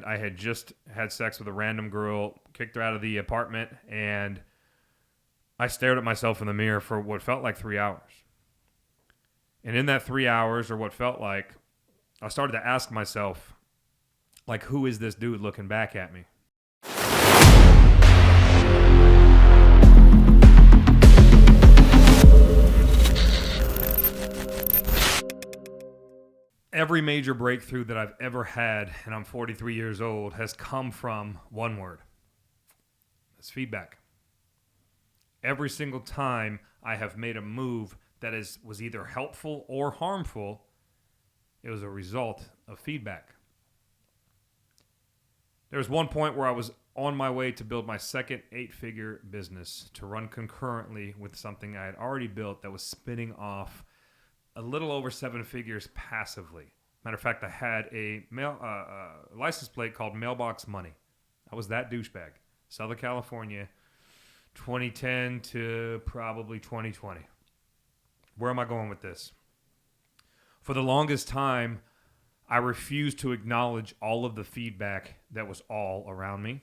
I had just had sex with a random girl, kicked her out of the apartment, and I stared at myself in the mirror for what felt like 3 hours. And in that 3 hours, or what felt like, I started to ask myself, like, who is this dude looking back at me? Every major breakthrough that I've ever had, and I'm 43 years old, has come from one word. It's feedback. Every single time I have made a move that was either helpful or harmful, it was a result of feedback. There was one point where I was on my way to build my second 8-figure business to run concurrently with something I had already built that was spinning off a little over 7 figures passively. Matter of fact, I had a license plate called Mailbox Money. I was that douchebag. Southern California, 2010 to probably 2020. Where am I going with this? For the longest time, I refused to acknowledge all of the feedback that was all around me.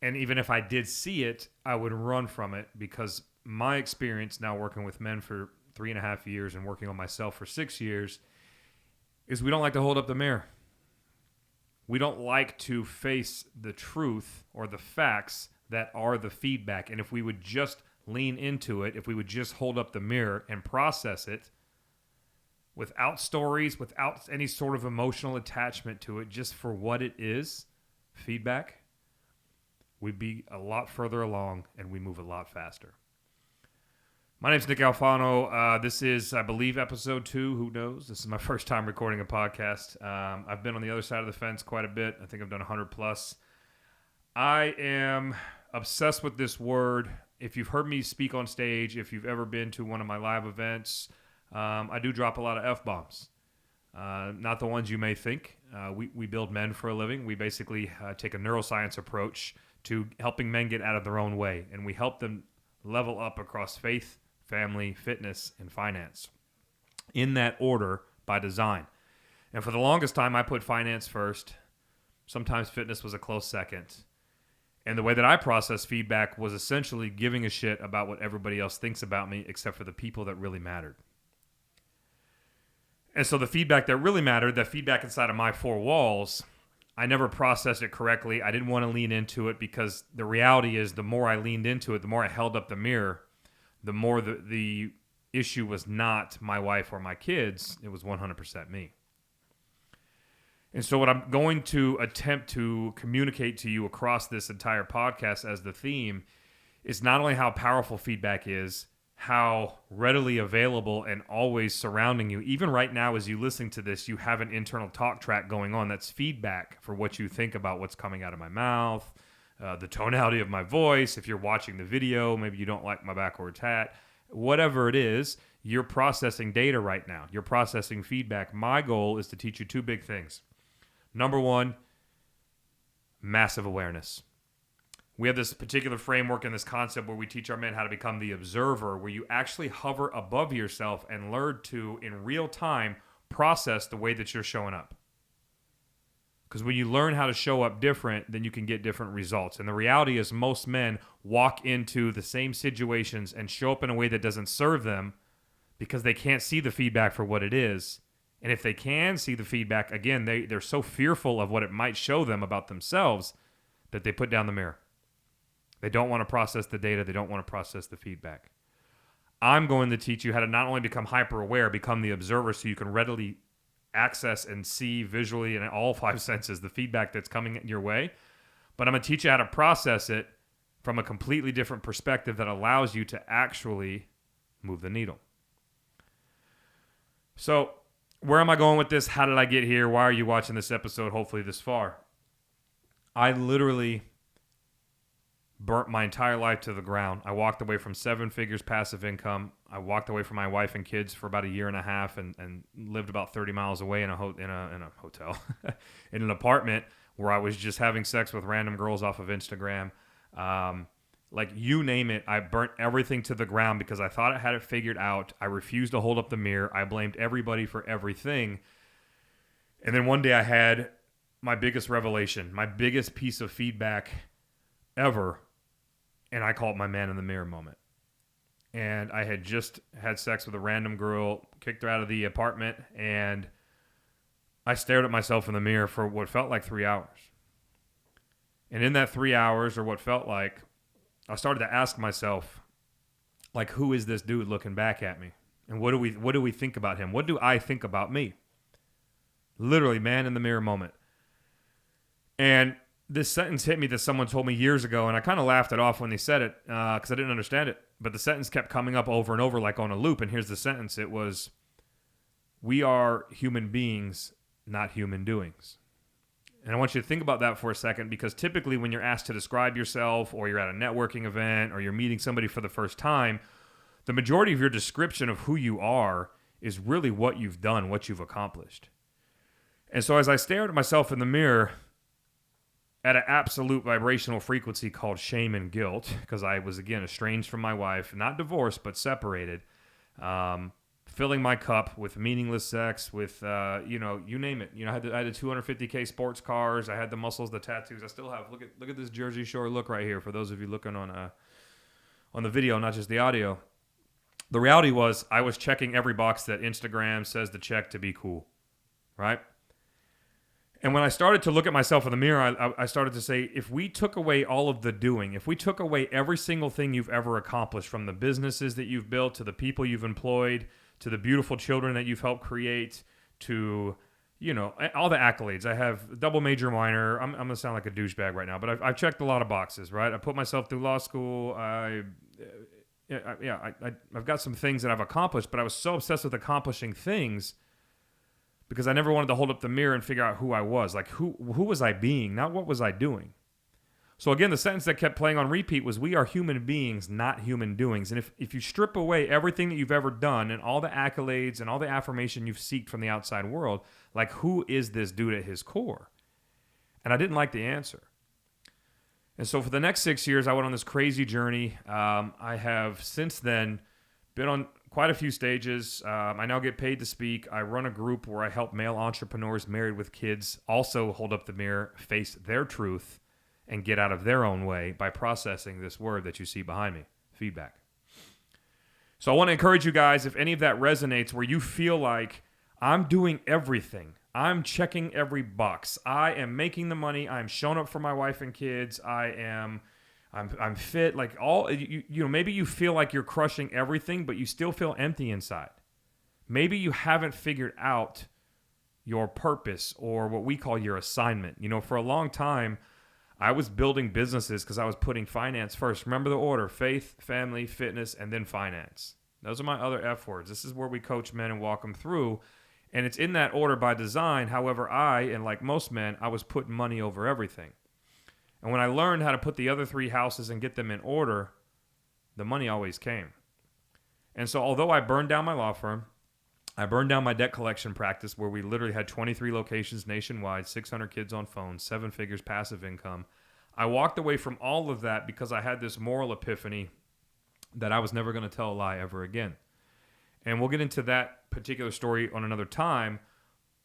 And even if I did see it, I would run from it because my experience now working with men for 3.5 years and working on myself for 6 years is we don't like to hold up the mirror. We don't like to face the truth or the facts that are the feedback. And if we would just lean into it, if we would just hold up the mirror and process it without stories, without any sort of emotional attachment to it, just for what it is, feedback, we'd be a lot further along and we move a lot faster. My name's Nick Alfano. This is, I believe, episode 2. Who knows? This is my first time recording a podcast. I've been on the other side of the fence quite a bit. I think I've done 100 plus. I am obsessed with this word. If you've heard me speak on stage, if you've ever been to one of my live events, I do drop a lot of F-bombs. Not the ones you may think. We build men for a living. We basically take a neuroscience approach to helping men get out of their own way, and we help them level up across faith, family, fitness, and finance. In that order by design. And for the longest time, I put finance first. Sometimes fitness was a close second. And the way that I process feedback was essentially giving a shit about what everybody else thinks about me except for the people that really mattered. And so the feedback that really mattered, that feedback inside of my 4 walls, I never processed it correctly. I didn't want to lean into it because the reality is the more I leaned into it, the more I held up the mirror, the more the issue was not my wife or my kids. It was 100% me. And so what I'm going to attempt to communicate to you across this entire podcast as the theme is not only how powerful feedback is, how readily available and always surrounding you. Even right now as you listen to this, you have an internal talk track going on. That's feedback for what you think about what's coming out of my mouth, the tonality of my voice. If you're watching the video, maybe you don't like my backwards hat. Whatever it is, you're processing data right now. You're processing feedback. My goal is to teach you 2 big things. Number 1, massive awareness. We have this particular framework and this concept where we teach our men how to become the observer, where you actually hover above yourself and learn to, in real time, process the way that you're showing up. Because when you learn how to show up different, then you can get different results. And the reality is most men walk into the same situations and show up in a way that doesn't serve them because they can't see the feedback for what it is. And if they can see the feedback, again, they're so fearful of what it might show them about themselves that they put down the mirror. They don't want to process the data. They don't want to process the feedback. I'm going to teach you how to not only become hyper-aware, become the observer so you can readily access and see visually in all 5 senses the feedback that's coming your way. But I'm going to teach you how to process it from a completely different perspective that allows you to actually move the needle. So where am I going with this? How did I get here? Why are you watching this episode, hopefully this far? I literally burnt my entire life to the ground. I walked away from 7 figures passive income. I walked away from my wife and kids for about 1.5 years and lived about 30 miles away in a hotel, in an apartment where I was just having sex with random girls off of Instagram. Like you name it, I burnt everything to the ground because I thought I had it figured out. I refused to hold up the mirror. I blamed everybody for everything. And then one day I had my biggest revelation, my biggest piece of feedback ever, and I call it my man in the mirror moment. And I had just had sex with a random girl, kicked her out of the apartment, and I stared at myself in the mirror for what felt like 3 hours. And in that 3 hours, or what felt like, I started to ask myself, like, who is this dude looking back at me? And what do we think about him? What do I think about me? Literally, man in the mirror moment. And this sentence hit me that someone told me years ago, and I kind of laughed it off when they said it because I didn't understand it. But the sentence kept coming up over and over like on a loop. And here's the sentence. It was, we are human beings, not human doings. And I want you to think about that for a second, because typically when you're asked to describe yourself, or you're at a networking event, or you're meeting somebody for the first time, the majority of your description of who you are is really what you've done, what you've accomplished. And so as I stared at myself in the mirror at an absolute vibrational frequency called shame and guilt, because I was, again, estranged from my wife, not divorced, but separated, filling my cup with meaningless sex, with, you name it. I had the 250K sports cars. I had the muscles, the tattoos. I still have. Look at this Jersey Shore look right here for those of you looking on the video, not just the audio. The reality was I was checking every box that Instagram says to check to be cool, right? And when I started to look at myself in the mirror, I started to say, if we took away all of the doing, if we took away every single thing you've ever accomplished, from the businesses that you've built, to the people you've employed, to the beautiful children that you've helped create, to, all the accolades. I have double major minor. I'm going to sound like a douchebag right now, but I've checked a lot of boxes, right? I put myself through law school. I've got some things that I've accomplished, but I was so obsessed with accomplishing things because I never wanted to hold up the mirror and figure out who I was. Like, who was I being, not what was I doing? So again, the sentence that kept playing on repeat was, we are human beings, not human doings. And if you strip away everything that you've ever done and all the accolades and all the affirmation you've sought from the outside world, like, who is this dude at his core? And I didn't like the answer. And so for the next 6 years, I went on this crazy journey. I have since then been on quite a few stages. I now get paid to speak. I run a group where I help male entrepreneurs married with kids also hold up the mirror, face their truth, and get out of their own way by processing this word that you see behind me, feedback. So I want to encourage you guys, if any of that resonates, where you feel like, I'm doing everything, I'm checking every box, I am making the money, I'm showing up for my wife and kids, I'm fit, like all, maybe you feel like you're crushing everything, but you still feel empty inside. Maybe you haven't figured out your purpose, or what we call your assignment. For a long time, I was building businesses because I was putting finance first. Remember the order: faith, family, fitness, and then finance. Those are my other F words. This is where we coach men and walk them through. And it's in that order by design. However, and like most men, I was putting money over everything. And when I learned how to put the other three houses and get them in order, the money always came. And so although I burned down my law firm, I burned down my debt collection practice where we literally had 23 locations nationwide, 600 kids on phones, 7 figures passive income. I walked away from all of that because I had this moral epiphany that I was never going to tell a lie ever again. And we'll get into that particular story on another time.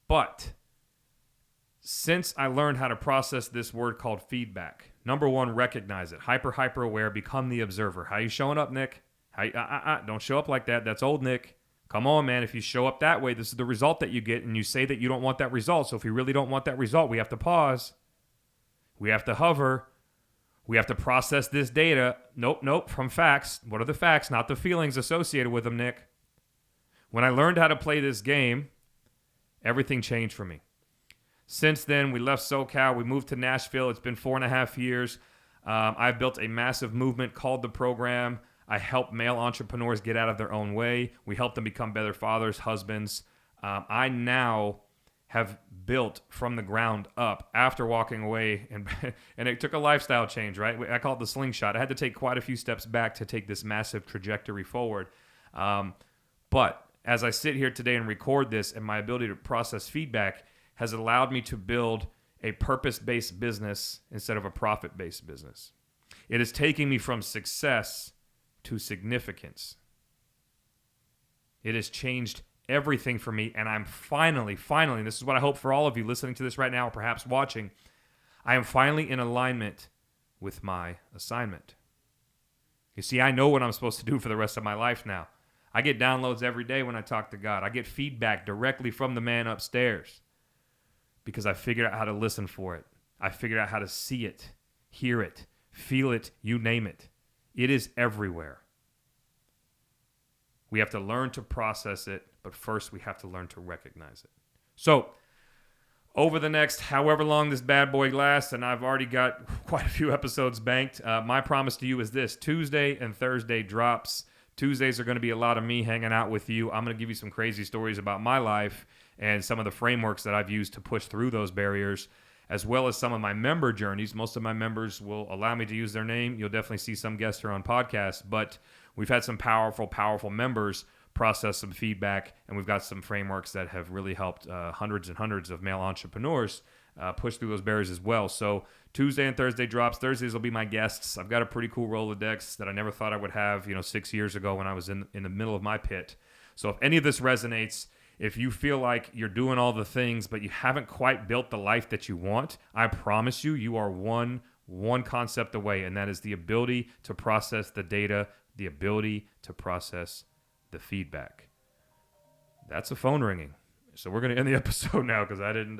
But since I learned how to process this word called feedback, number one, recognize it. Hyper aware, become the observer. How you showing up, Nick? Don't show up like that. That's old Nick. Come on, man. If you show up that way, this is the result that you get, and you say that you don't want that result. So if you really don't want that result, we have to pause. We have to hover. We have to process this data. Nope, from facts. What are the facts? Not the feelings associated with them, Nick. When I learned how to play this game, everything changed for me. Since then, we left SoCal. We moved to Nashville. It's been 4.5 years. I've built a massive movement called The Program. I help male entrepreneurs get out of their own way. We help them become better fathers, husbands. I now have built from the ground up after walking away, and it took a lifestyle change, right? I call it the slingshot. I had to take quite a few steps back to take this massive trajectory forward. But as I sit here today and record this, and my ability to process feedback has allowed me to build a purpose-based business instead of a profit-based business. It is taking me from success to significance. It has changed everything for me. And I'm finally, and this is what I hope for all of you listening to this right now, or perhaps watching, I am finally in alignment with my assignment. You see, I know what I'm supposed to do for the rest of my life now. I get downloads every day when I talk to God. I get feedback directly from the man upstairs because I figured out how to listen for it. I figured out how to see it, hear it, feel it, you name it. It is everywhere. We have to learn to process it, but first we have to learn to recognize it. So, over the next however long this bad boy lasts, and I've already got quite a few episodes banked, my promise to you is this: Tuesday and Thursday drops. Tuesdays are going to be a lot of me hanging out with you. I'm going to give you some crazy stories about my life and some of the frameworks that I've used to push through those barriers, as well as some of my member journeys. Most of my members will allow me to use their name. You'll definitely see some guests here on podcasts, but we've had some powerful members process some feedback, and we've got some frameworks that have really helped hundreds and hundreds of male entrepreneurs push through those barriers as well. So Tuesday and Thursday drops. Thursdays will be my guests. I've got a pretty cool Rolodex that I never thought I would have, 6 years ago when I was in the middle of my pit. So if any of this resonates, if you feel like you're doing all the things, but you haven't quite built the life that you want, I promise you are one concept away, and that is the ability to process the data, the ability to process the feedback. That's a phone ringing. So we're going to end the episode now because I didn't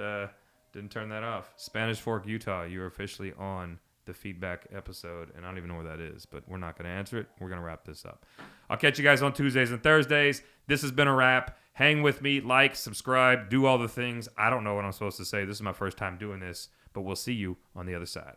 turn that off. Spanish Fork, Utah, you're officially on the feedback episode, and I don't even know where that is, but we're not going to answer it. We're going to wrap this up. I'll catch you guys on Tuesdays and Thursdays. This has been a wrap. Hang with me, like, subscribe, do all the things. I don't know what I'm supposed to say. This is my first time doing this, but we'll see you on the other side.